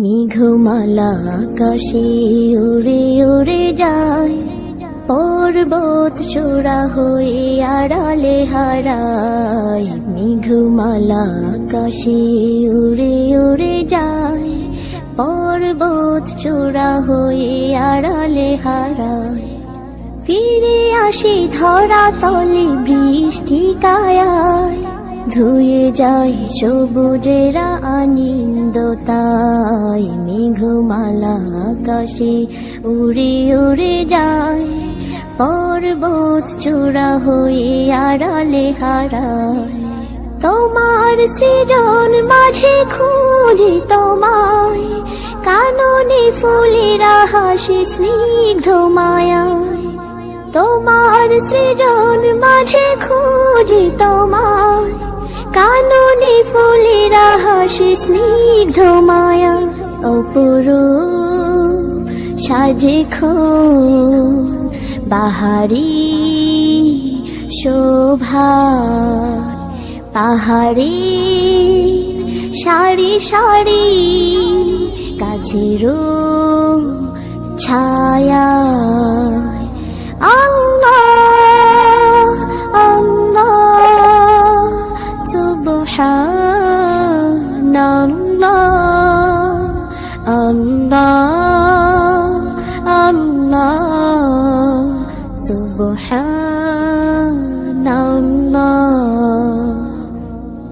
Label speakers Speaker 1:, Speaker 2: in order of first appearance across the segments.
Speaker 1: মেঘমালা আকাশে উড়ে উড়ে যায়, পর্বত চূড়া হয়ে আড়ালে হারায়। মেঘমালা আকাশে উড়ে উড়ে যায়, পর্বত চূড়া হয়ে আড়ালে হারায়। ফিরে আসি ধরা তলে বৃষ্টি কায়ায়, ধুয়ে যায় সবুজেরা আনন্দতায়। মেঘমালা আকাশে উড়ে উড়ে যায়, পর্বত চূড়া হয়ে আড়ালে হারায়। তোমার সৃজন মাঝে খুঁজি তোমায়, কাননে ফুলেরা হাসি স্নিগ্ধ মায়ায়। তোমার সৃজন মাঝে খুঁজি তোমায়, কাননে ফুলেরা হাসি স্নিগ্ধ মায়া। অপরূপ সাজে বাহারি শোভা, পাহাড়ি সারি সারি গাছেরও ছায়া। আল্লাহ আল্লাহ সুবহানাল্লাহ, আল্লাহ আল্লাহ সুবহানাল্লাহ।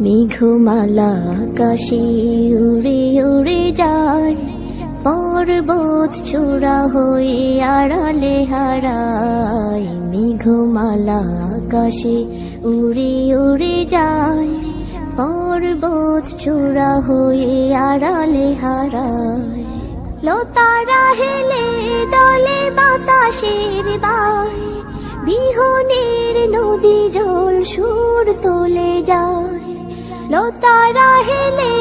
Speaker 1: মেঘমালা আকাশে উড়ে উড়ে যায়, পর্বত চূড়া হয়ে আড়ালে হারায়। মেঘমালা আকাশে উড়ে উড়ে যায়, পর্বত চূড়া হয়ে আড়ালে হারায়। লতারা হেলে দলে বাতাসের বায়, বিহনের নদী জল সুর তুলে যায়। লতারা হেলে